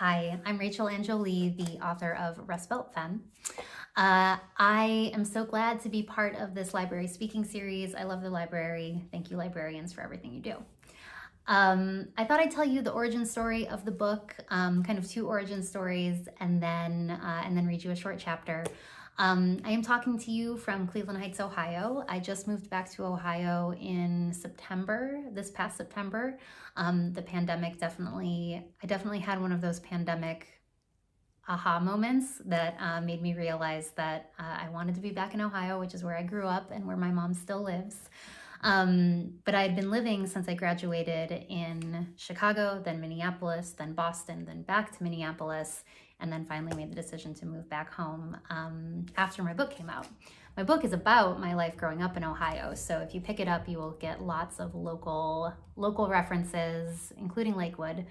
Hi, I'm Raechel Anne Jolie, the author of Rust Belt Femme. I am so glad to be part of this library speaking series. I love the library. Thank you, librarians, for everything you do. I thought I'd tell you the origin story of the book, kind of two origin stories, and then read you a short chapter. I am talking to you from Cleveland Heights, Ohio. I just moved back to Ohio in September, this past September. The pandemic I definitely had one of those pandemic aha moments that made me realize that I wanted to be back in Ohio, which is where I grew up and where my mom still lives. But I had been living since I graduated in Chicago, then Minneapolis, then Boston, then back to Minneapolis, and then finally made the decision to move back home after my book came out. My book is about my life growing up in Ohio, so if you pick it up, you will get lots of local references, including Lakewood,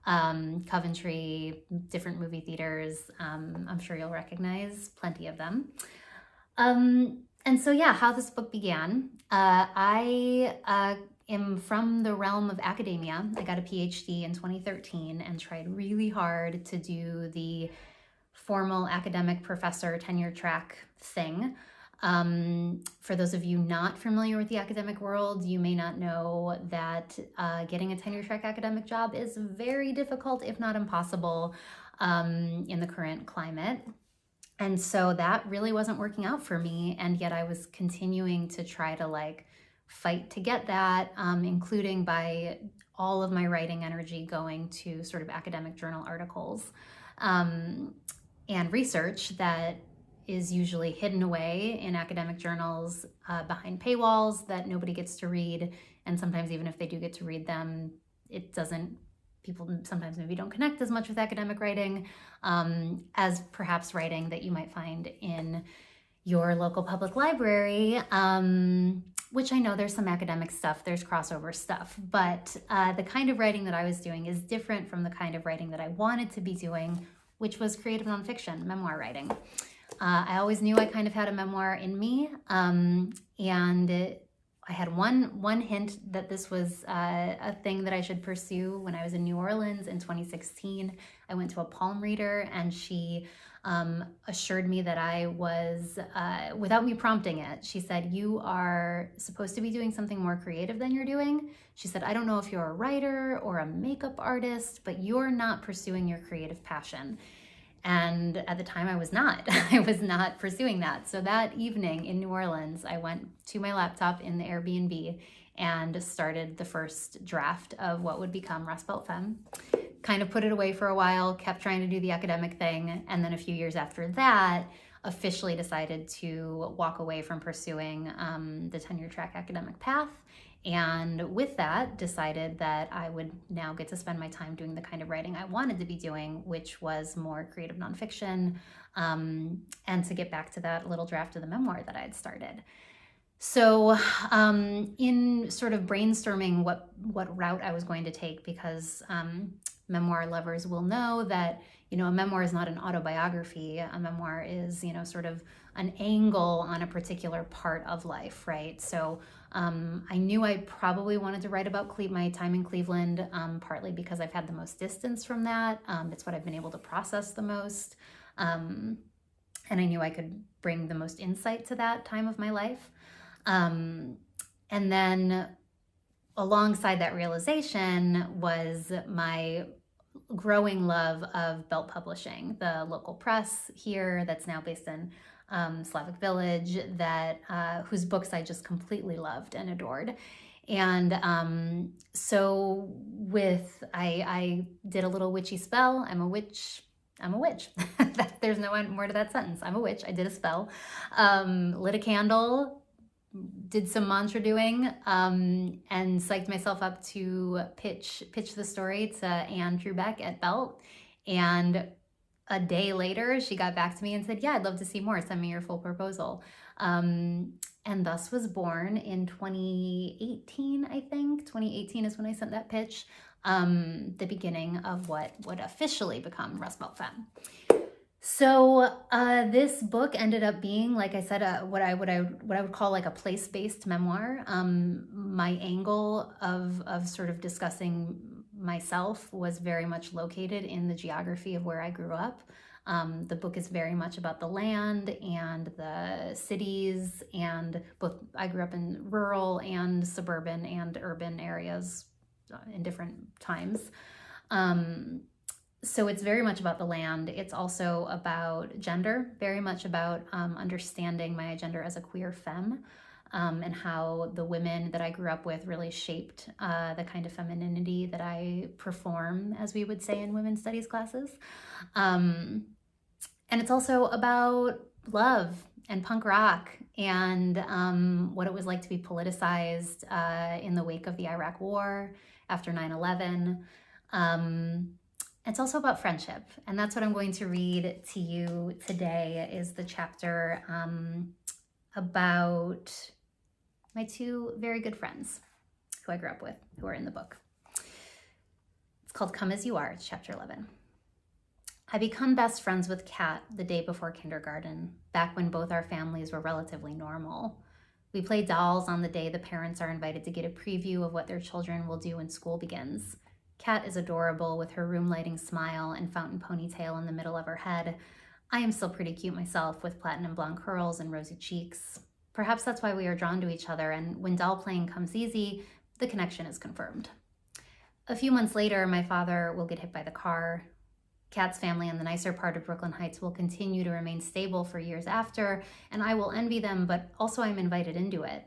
Coventry, different movie theaters. I'm sure you'll recognize plenty of them. And so, yeah, how this book began. I am from the realm of academia. I got a PhD in 2013 and tried really hard to do the formal academic professor tenure track thing. For those of you not familiar with the academic world, you may not know that getting a tenure track academic job is very difficult, if not impossible, in the current climate. And so that really wasn't working out for me, and yet I was continuing to try to fight to get that, including by all of my writing energy going to sort of academic journal articles and research that is usually hidden away in academic journals behind paywalls that nobody gets to read. And sometimes even if they do get to read them, people sometimes maybe don't connect as much with academic writing as perhaps writing that you might find in your local public library, which I know there's some academic stuff, there's crossover stuff, but the kind of writing that I was doing is different from the kind of writing that I wanted to be doing, which was creative nonfiction, memoir writing. I always knew I kind of had a memoir in me, and I had one hint that this was a thing that I should pursue when I was in New Orleans in 2016. I went to a palm reader, and she assured me that I was, without me prompting it, she said, "You are supposed to be doing something more creative than you're doing." She said, "I don't know if you're a writer or a makeup artist, but you're not pursuing your creative passion." And at the time I was not. I was not pursuing that. So that evening in New Orleans, I went to my laptop in the Airbnb and started the first draft of what would become Rust Belt Femme. Kind of put it away for a while, kept trying to do the academic thing. And then a few years after that, officially decided to walk away from pursuing the tenure track academic path. And with that, decided that I would now get to spend my time doing the kind of writing I wanted to be doing, which was more creative nonfiction, and to get back to that little draft of the memoir that I had started. So in sort of brainstorming what route I was going to take, because memoir lovers will know that, a memoir is not an autobiography. A memoir is, sort of an angle on a particular part of life, right? So I knew I probably wanted to write about my time in Cleveland, partly because I've had the most distance from that. It's what I've been able to process the most. And I knew I could bring the most insight to that time of my life. And then alongside that realization was my growing love of Belt Publishing, the local press here that's now based in Slavic Village, whose books I just completely loved and adored. And so I did a little witchy spell. I'm a witch. There's no more to that sentence. I'm a witch. I did a spell, lit a candle, did some mantra doing, and psyched myself up to pitch the story to Anne Trubeck at Belt. And a day later, she got back to me and said, "Yeah, I'd love to see more. Send me your full proposal." And thus was born in 2018, I think. 2018 is when I sent that pitch, the beginning of what would officially become Rust Belt Femme. So this book ended up being, like I said, what I would call like a place-based memoir. My angle of sort of discussing myself was very much located in the geography of where I grew up. The book is very much about the land and the cities, and both I grew up in rural and suburban and urban areas in different times. So it's very much about the land. It's also about gender, very much about understanding my gender as a queer femme, and how the women that I grew up with really shaped the kind of femininity that I perform, as we would say in women's studies classes. And it's also about love and punk rock and what it was like to be politicized in the wake of the Iraq War after 9/11. It's also about friendship, and that's what I'm going to read to you today, is the chapter about my two very good friends who I grew up with, who are in the book. It's called Come As You Are. It's chapter 11. I become best friends with Kat the day before kindergarten, back when both our families were relatively normal. We play dolls on the day the parents are invited to get a preview of what their children will do when school begins. Kat is adorable with her room lighting smile and fountain ponytail in the middle of her head. I am still pretty cute myself, with platinum blonde curls and rosy cheeks. Perhaps that's why we are drawn to each other, and when doll playing comes easy, the connection is confirmed. A few months later, my father will get hit by the car. Kat's family in the nicer part of Brooklyn Heights will continue to remain stable for years after, and I will envy them, but also I'm invited into it.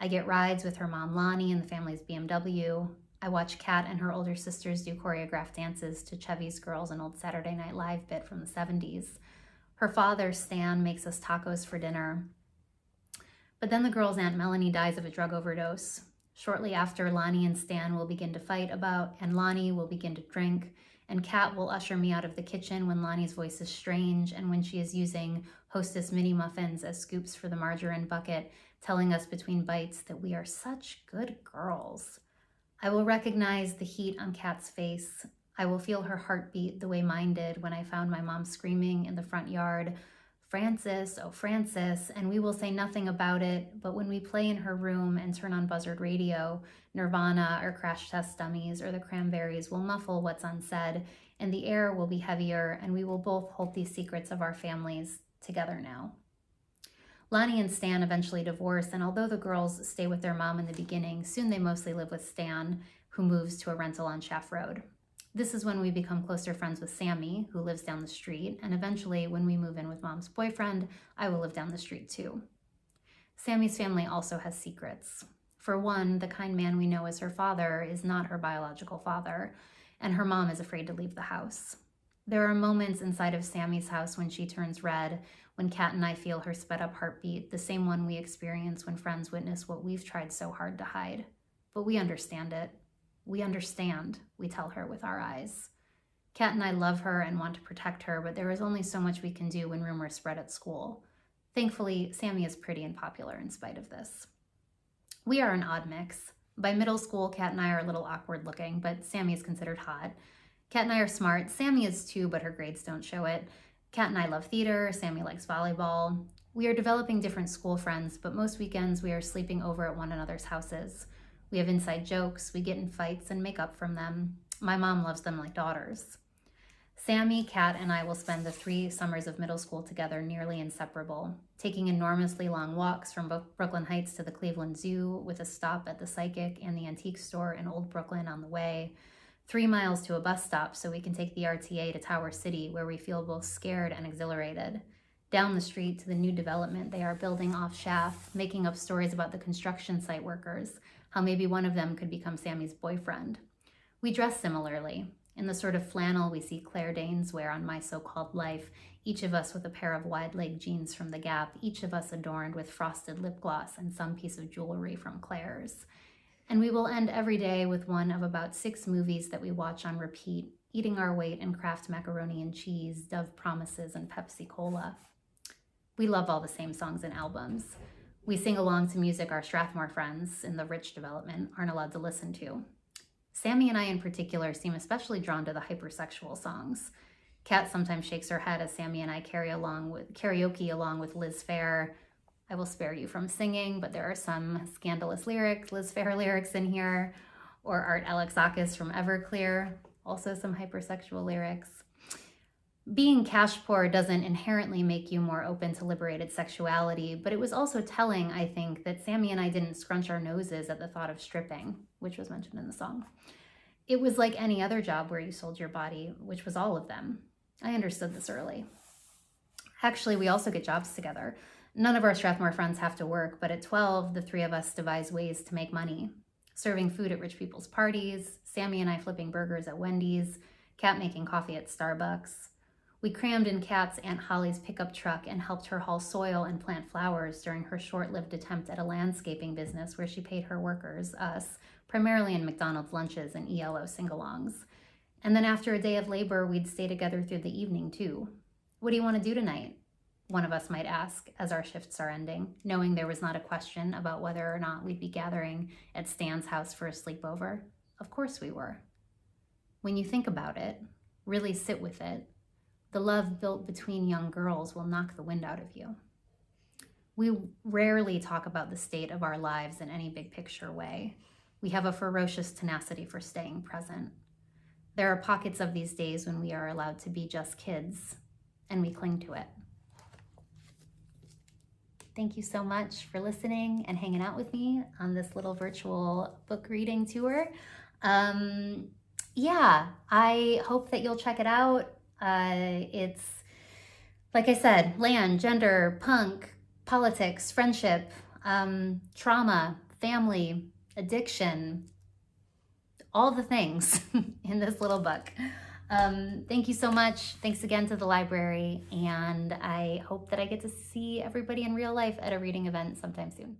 I get rides with her mom Lonnie in the family's BMW. I watch Kat and her older sisters do choreographed dances to Chevy's Girls, an old Saturday Night Live bit from the 70s. Her father, Stan, makes us tacos for dinner. But then the girl's Aunt Melanie dies of a drug overdose. Shortly after, Lonnie and Stan will begin to fight about, and Lonnie will begin to drink, and Kat will usher me out of the kitchen when Lonnie's voice is strange and when she is using Hostess mini muffins as scoops for the margarine bucket, telling us between bites that we are such good girls. I will recognize the heat on Kat's face. I will feel her heartbeat the way mine did when I found my mom screaming in the front yard, "Frances, oh Frances," and we will say nothing about it, but when we play in her room and turn on buzzard radio, Nirvana or Crash Test Dummies or the Cranberries will muffle what's unsaid, and the air will be heavier, and we will both hold these secrets of our families together now. Lonnie and Stan eventually divorce, and although the girls stay with their mom in the beginning, soon they mostly live with Stan, who moves to a rental on Chaff Road. This is when we become closer friends with Sammy, who lives down the street, and eventually when we move in with Mom's boyfriend, I will live down the street too. Sammy's family also has secrets. For one, the kind man we know as her father is not her biological father, and her mom is afraid to leave the house. There are moments inside of Sammy's house when she turns red, when Kat and I feel her sped up heartbeat, the same one we experience when friends witness what we've tried so hard to hide. But we understand it. We understand, we tell her with our eyes. Kat and I love her and want to protect her, but there is only so much we can do when rumors spread at school. Thankfully, Sammy is pretty and popular in spite of this. We are an odd mix. By middle school, Kat and I are a little awkward looking, but Sammy is considered hot. Kat and I are smart. Sammy is too, but her grades don't show it. Kat and I love theater. Sammy likes volleyball. We are developing different school friends, but most weekends we are sleeping over at one another's houses. We have inside jokes, we get in fights and make up from them. My mom loves them like daughters. Sammy, Kat, and I will spend the 3 summers of middle school together nearly inseparable, taking enormously long walks from Brooklyn Heights to the Cleveland Zoo with a stop at the Psychic and the antique store in Old Brooklyn on the way, 3 miles to a bus stop so we can take the RTA to Tower City, where we feel both scared and exhilarated, down the street to the new development they are building off Shaft, making up stories about the construction site workers, how maybe one of them could become Sammy's boyfriend. We dress similarly, in the sort of flannel we see Claire Danes wear on My So-Called Life, each of us with a pair of wide-leg jeans from the Gap, each of us adorned with frosted lip gloss and some piece of jewelry from Claire's. And we will end every day with one of about 6 movies that we watch on repeat, eating our weight in Kraft macaroni and cheese, Dove Promises, and Pepsi Cola. We love all the same songs and albums. We sing along to music our Strathmore friends in the rich development aren't allowed to listen to. Sammy and I in particular seem especially drawn to the hypersexual songs. Kat sometimes shakes her head as Sammy and I karaoke along with Liz Phair. I will spare you from singing, but there are some scandalous lyrics, Liz Phair lyrics in here. or Art Alexakis from Everclear, also some hypersexual lyrics. Being cash poor doesn't inherently make you more open to liberated sexuality, but it was also telling, I think, that Sammy and I didn't scrunch our noses at the thought of stripping, which was mentioned in the song. It was like any other job where you sold your body, which was all of them. I understood this early. Actually, we also get jobs together. None of our Strathmore friends have to work, but at 12, the three of us devise ways to make money. Serving food at rich people's parties, Sammy and I flipping burgers at Wendy's, Kat making coffee at Starbucks. We crammed in Kat's Aunt Holly's pickup truck and helped her haul soil and plant flowers during her short-lived attempt at a landscaping business where she paid her workers, us, primarily in McDonald's lunches and ELO sing-alongs. And then after a day of labor, we'd stay together through the evening too. What do you want to do tonight? One of us might ask as our shifts are ending, knowing there was not a question about whether or not we'd be gathering at Stan's house for a sleepover. Of course we were. When you think about it, really sit with it, the love built between young girls will knock the wind out of you. We rarely talk about the state of our lives in any big picture way. We have a ferocious tenacity for staying present. There are pockets of these days when we are allowed to be just kids, and we cling to it. Thank you so much for listening and hanging out with me on this little virtual book reading tour. Yeah, I hope that you'll check it out. It's, like I said, land, gender, punk, politics, friendship, trauma, family, addiction, all the things in this little book. Thank you so much. Thanks again to the library, and I hope that I get to see everybody in real life at a reading event sometime soon.